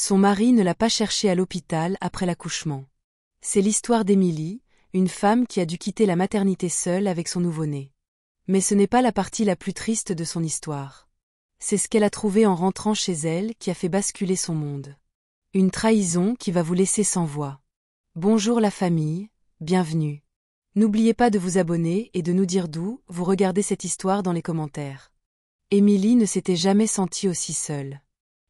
Son mari ne l'a pas cherchée à l'hôpital après l'accouchement. C'est l'histoire d'Émilie, une femme qui a dû quitter la maternité seule avec son nouveau-né. Mais ce n'est pas la partie la plus triste de son histoire. C'est ce qu'elle a trouvé en rentrant chez elle qui a fait basculer son monde. Une trahison qui va vous laisser sans voix. Bonjour la famille, bienvenue. N'oubliez pas de vous abonner et de nous dire d'où vous regardez cette histoire dans les commentaires. Émilie ne s'était jamais sentie aussi seule.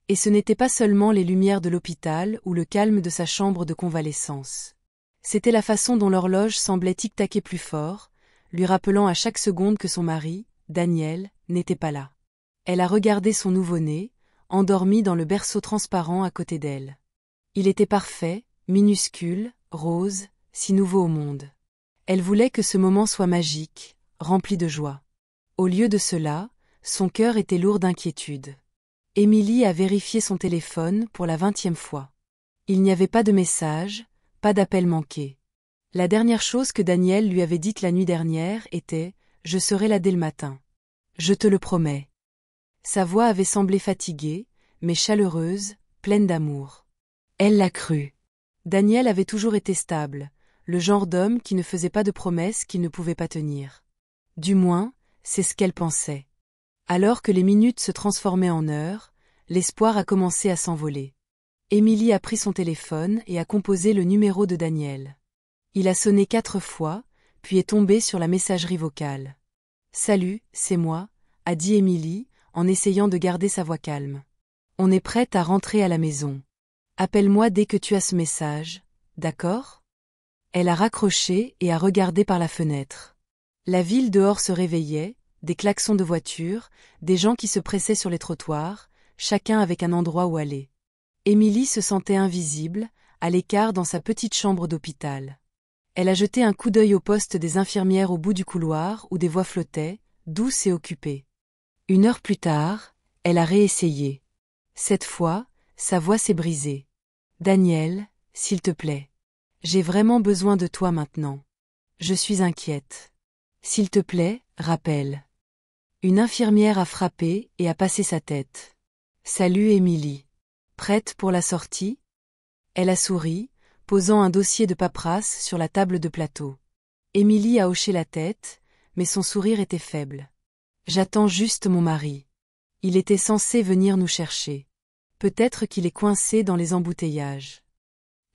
Et ce n'était pas seulement les lumières de l'hôpital ou le calme de sa chambre de convalescence. C'était la façon dont l'horloge semblait tic-taquer plus fort, lui rappelant à chaque seconde que son mari, Daniel, n'était pas là. Elle a regardé son nouveau-né, endormi dans le berceau transparent à côté d'elle. Il était parfait, minuscule, rose, si nouveau au monde. Elle voulait que ce moment soit magique, rempli de joie. Au lieu de cela, son cœur était lourd d'inquiétude. Émilie a vérifié son téléphone pour la 20e fois. Il n'y avait pas de message, pas d'appel manqué. La dernière chose que Daniel lui avait dite la nuit dernière était « Je serai là dès le matin. Je te le promets ». Sa voix avait semblé fatiguée, mais chaleureuse, pleine d'amour. Elle l'a cru. Daniel avait toujours été stable, le genre d'homme qui ne faisait pas de promesses qu'il ne pouvait pas tenir. Du moins, c'est ce qu'elle pensait. Alors que les minutes se transformaient en heures, l'espoir a commencé à s'envoler. Émilie a pris son téléphone et a composé le numéro de Daniel. Il a sonné 4 fois, puis est tombé sur la messagerie vocale. « Salut, c'est moi », a dit Émilie, en essayant de garder sa voix calme. « On est prête à rentrer à la maison. Appelle-moi dès que tu as ce message, d'accord ?» Elle a raccroché et a regardé par la fenêtre. La ville dehors se réveillait, des klaxons de voitures, des gens qui se pressaient sur les trottoirs, chacun avec un endroit où aller. Émilie se sentait invisible, à l'écart dans sa petite chambre d'hôpital. Elle a jeté un coup d'œil au poste des infirmières au bout du couloir où des voix flottaient, douces et occupées. 1 heure plus tard, elle a réessayé. Cette fois, sa voix s'est brisée. « Daniel, s'il te plaît. J'ai vraiment besoin de toi maintenant. Je suis inquiète. S'il te plaît, rappelle. » Une infirmière a frappé et a passé sa tête. « Salut Émilie. Prête pour la sortie ?» Elle a souri, posant un dossier de paperasse sur la table de plateau. Émilie a hoché la tête, mais son sourire était faible. « J'attends juste mon mari. Il était censé venir nous chercher. Peut-être qu'il est coincé dans les embouteillages. »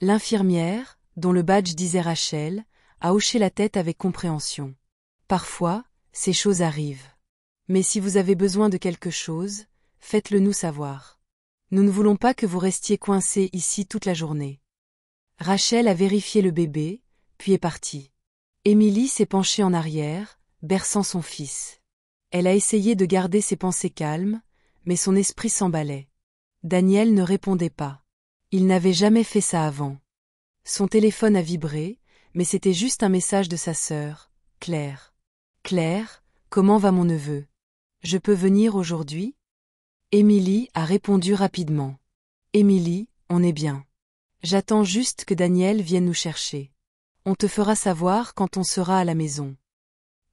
L'infirmière, dont le badge disait Rachel, a hoché la tête avec compréhension. « Parfois, ces choses arrivent. Mais si vous avez besoin de quelque chose, faites-le nous savoir. Nous ne voulons pas que vous restiez coincés ici toute la journée. » Rachel a vérifié le bébé, puis est partie. Émilie s'est penchée en arrière, berçant son fils. Elle a essayé de garder ses pensées calmes, mais son esprit s'emballait. Daniel ne répondait pas. Il n'avait jamais fait ça avant. Son téléphone a vibré, mais c'était juste un message de sa sœur, Claire. « Claire, comment va mon neveu ? Je peux venir aujourd'hui ?» Émilie a répondu rapidement. « Émilie, on est bien. J'attends juste que Daniel vienne nous chercher. On te fera savoir quand on sera à la maison. »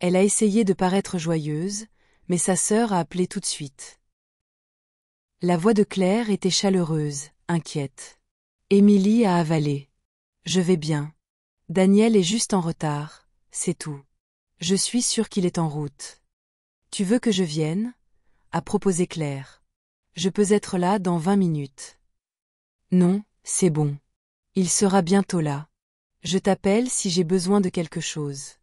Elle a essayé de paraître joyeuse, mais sa sœur a appelé tout de suite. La voix de Claire était chaleureuse, inquiète. Émilie a avalé. « Je vais bien. Daniel est juste en retard, c'est tout. Je suis sûre qu'il est en route. »« Tu veux que je vienne ?» a proposé Claire. « Je peux être là dans 20 minutes. »« Non, c'est bon. Il sera bientôt là. Je t'appelle si j'ai besoin de quelque chose. »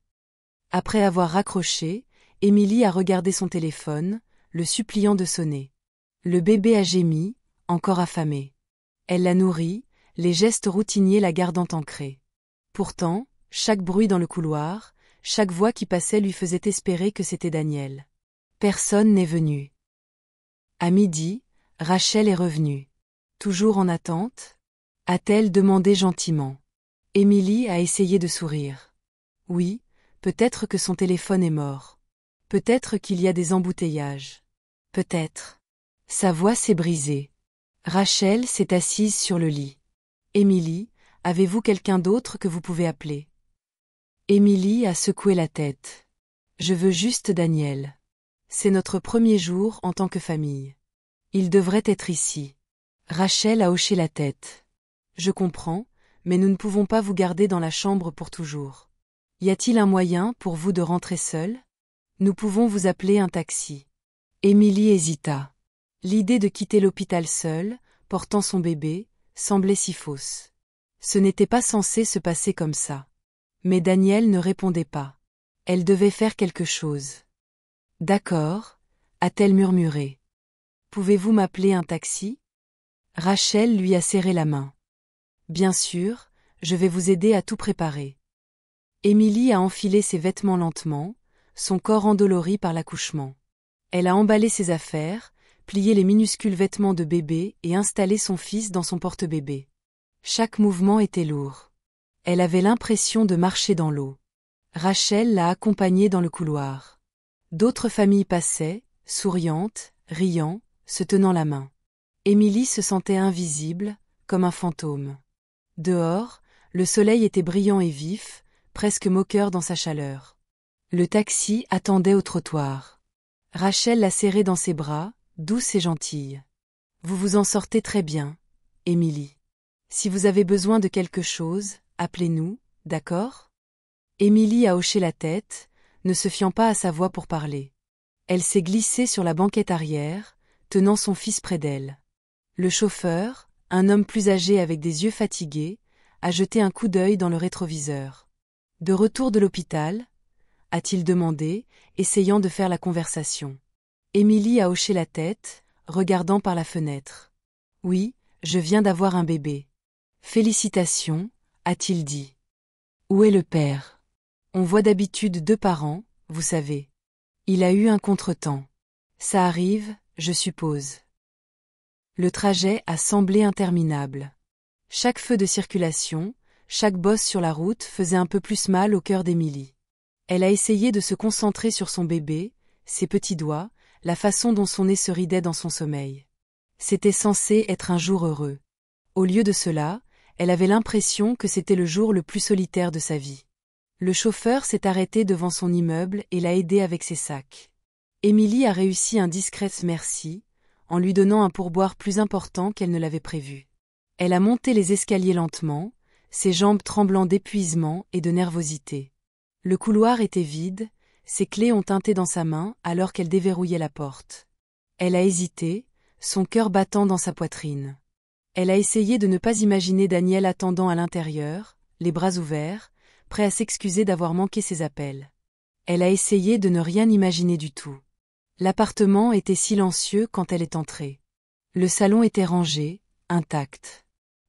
Après avoir raccroché, Émilie a regardé son téléphone, le suppliant de sonner. Le bébé a gémi, encore affamé. Elle l'a nourri, les gestes routiniers la gardant ancrée. Pourtant, chaque bruit dans le couloir, chaque voix qui passait lui faisait espérer que c'était Daniel. Personne n'est venu. À midi, Rachel est revenue. Toujours en attente ? A-t-elle demandé gentiment. Émilie a essayé de sourire. Oui, peut-être que son téléphone est mort. Peut-être qu'il y a des embouteillages. Peut-être. Sa voix s'est brisée. Rachel s'est assise sur le lit. Émilie, avez-vous quelqu'un d'autre que vous pouvez appeler ? Émilie a secoué la tête. Je veux juste Daniel. C'est notre premier jour en tant que famille. Il devrait être ici. Rachel a hoché la tête. Je comprends, mais nous ne pouvons pas vous garder dans la chambre pour toujours. Y a-t-il un moyen pour vous de rentrer seul? Nous pouvons vous appeler un taxi. Émilie hésita. L'idée de quitter l'hôpital seule, portant son bébé, semblait si fausse. Ce n'était pas censé se passer comme ça. Mais Daniel ne répondait pas. Elle devait faire quelque chose. D'accord, a-t-elle murmuré. Pouvez-vous m'appeler un taxi? Rachel lui a serré la main. Bien sûr, je vais vous aider à tout préparer. Émilie a enfilé ses vêtements lentement, son corps endolori par l'accouchement. Elle a emballé ses affaires, plié les minuscules vêtements de bébé et installé son fils dans son porte-bébé. Chaque mouvement était lourd. Elle avait l'impression de marcher dans l'eau. Rachel l'a accompagnée dans le couloir. D'autres familles passaient, souriantes, riant, se tenant la main. Émilie se sentait invisible, comme un fantôme. Dehors, le soleil était brillant et vif, presque moqueur dans sa chaleur. Le taxi attendait au trottoir. Rachel l'a serrée dans ses bras, douce et gentille. Vous vous en sortez très bien, Émilie. Si vous avez besoin de quelque chose, appelez-nous, d'accord? Émilie a hoché la tête, ne se fiant pas à sa voix pour parler. Elle s'est glissée sur la banquette arrière, tenant son fils près d'elle. Le chauffeur, un homme plus âgé avec des yeux fatigués, a jeté un coup d'œil dans le rétroviseur. De retour de l'hôpital, a-t-il demandé, essayant de faire la conversation. Émilie a hoché la tête, regardant par la fenêtre. Oui, je viens d'avoir un bébé. Félicitations, a-t-il dit. Où est le père? On voit d'habitude 2 parents, vous savez. Il a eu un contretemps. Ça arrive, je suppose. Le trajet a semblé interminable. Chaque feu de circulation, chaque bosse sur la route faisait un peu plus mal au cœur d'Émilie. Elle a essayé de se concentrer sur son bébé, ses petits doigts, la façon dont son nez se ridait dans son sommeil. C'était censé être un jour heureux. Au lieu de cela, elle avait l'impression que c'était le jour le plus solitaire de sa vie. Le chauffeur s'est arrêté devant son immeuble et l'a aidé avec ses sacs. Émilie a réussi un discret merci, en lui donnant un pourboire plus important qu'elle ne l'avait prévu. Elle a monté les escaliers lentement, ses jambes tremblant d'épuisement et de nervosité. Le couloir était vide, ses clés ont tinté dans sa main alors qu'elle déverrouillait la porte. Elle a hésité, son cœur battant dans sa poitrine. Elle a essayé de ne pas imaginer Daniel attendant à l'intérieur, les bras ouverts, prêt à s'excuser d'avoir manqué ses appels. Elle a essayé de ne rien imaginer du tout. L'appartement était silencieux quand elle est entrée. Le salon était rangé, intact.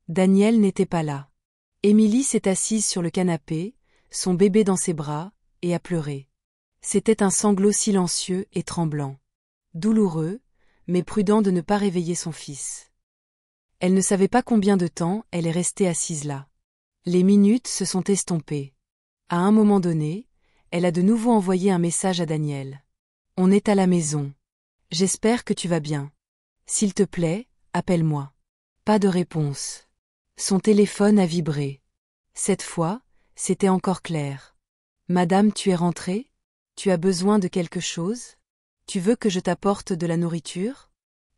Daniel n'était pas là. Émilie s'est assise sur le canapé, son bébé dans ses bras, et a pleuré. C'était un sanglot silencieux et tremblant. Douloureux, mais prudent de ne pas réveiller son fils. Elle ne savait pas combien de temps elle est restée assise là. Les minutes se sont estompées. À un moment donné, elle a de nouveau envoyé un message à Daniel. On est à la maison. J'espère que tu vas bien. S'il te plaît, appelle-moi. Pas de réponse. Son téléphone a vibré. Cette fois, c'était encore clair. Madame, tu es rentrée? Tu as besoin de quelque chose? Tu veux que je t'apporte de la nourriture?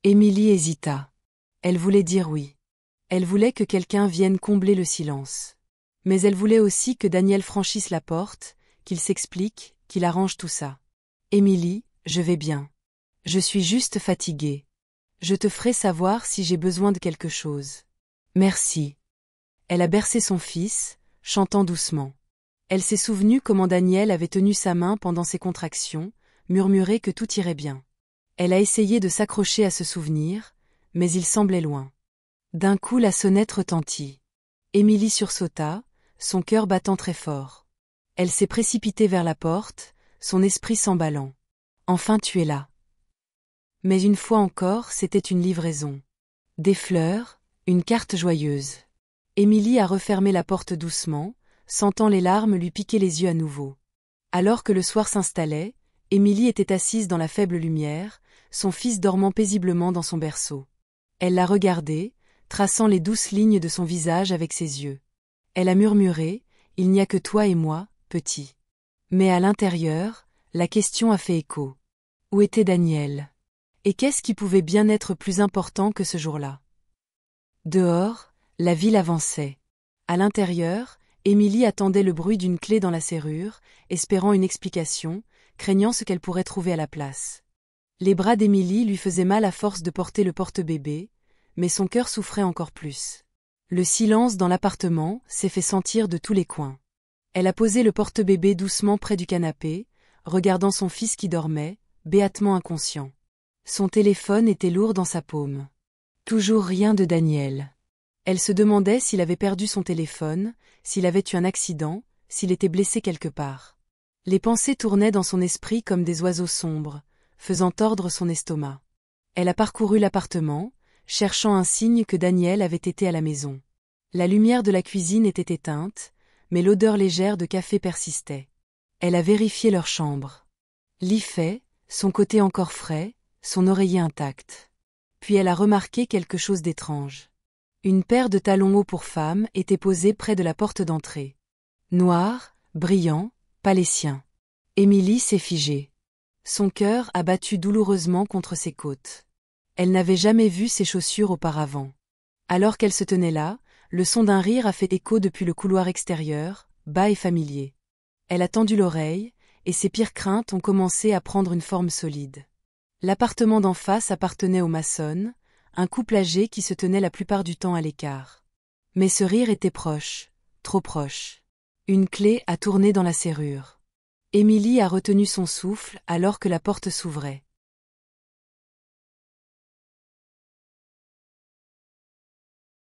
Émilie hésita. Elle voulait dire oui. Elle voulait que quelqu'un vienne combler le silence. Mais elle voulait aussi que Daniel franchisse la porte, qu'il s'explique, qu'il arrange tout ça. Émilie, je vais bien. Je suis juste fatiguée. Je te ferai savoir si j'ai besoin de quelque chose. Merci. Elle a bercé son fils, chantant doucement. Elle s'est souvenue comment Daniel avait tenu sa main pendant ses contractions, murmuré que tout irait bien. Elle a essayé de s'accrocher à ce souvenir, mais il semblait loin. D'un coup la sonnette retentit. Émilie sursauta, son cœur battant très fort. Elle s'est précipitée vers la porte, son esprit s'emballant. Enfin tu es là. Mais une fois encore c'était une livraison. Des fleurs, une carte joyeuse. Émilie a refermé la porte doucement, sentant les larmes lui piquer les yeux à nouveau. Alors que le soir s'installait, Émilie était assise dans la faible lumière, son fils dormant paisiblement dans son berceau. Elle l'a regardé, traçant les douces lignes de son visage avec ses yeux. Elle a murmuré, « Il n'y a que toi et moi, petit. » Mais à l'intérieur, la question a fait écho. Où était Daniel? Et qu'est-ce qui pouvait bien être plus important que ce jour-là? Dehors, la ville avançait. À l'intérieur, Émilie attendait le bruit d'une clé dans la serrure, espérant une explication, craignant ce qu'elle pourrait trouver à la place. Les bras d'Émilie lui faisaient mal à force de porter le porte-bébé, mais son cœur souffrait encore plus. Le silence dans l'appartement s'est fait sentir de tous les coins. Elle a posé le porte-bébé doucement près du canapé, regardant son fils qui dormait, béatement inconscient. Son téléphone était lourd dans sa paume. Toujours rien de Daniel. Elle se demandait s'il avait perdu son téléphone, s'il avait eu un accident, s'il était blessé quelque part. Les pensées tournaient dans son esprit comme des oiseaux sombres, faisant tordre son estomac. Elle a parcouru l'appartement, cherchant un signe que Daniel avait été à la maison. La lumière de la cuisine était éteinte, mais l'odeur légère de café persistait. Elle a vérifié leur chambre. Lit fait, son côté encore frais, son oreiller intact. Puis elle a remarqué quelque chose d'étrange. Une paire de talons hauts pour femme était posée près de la porte d'entrée. Noirs, brillants, pas les siens. Émilie s'est figée. Son cœur a battu douloureusement contre ses côtes. Elle n'avait jamais vu ces chaussures auparavant. Alors qu'elle se tenait là, le son d'un rire a fait écho depuis le couloir extérieur, bas et familier. Elle a tendu l'oreille, et ses pires craintes ont commencé à prendre une forme solide. L'appartement d'en face appartenait aux Mason, un couple âgé qui se tenait la plupart du temps à l'écart. Mais ce rire était proche, trop proche. Une clé a tourné dans la serrure. Émilie a retenu son souffle alors que la porte s'ouvrait.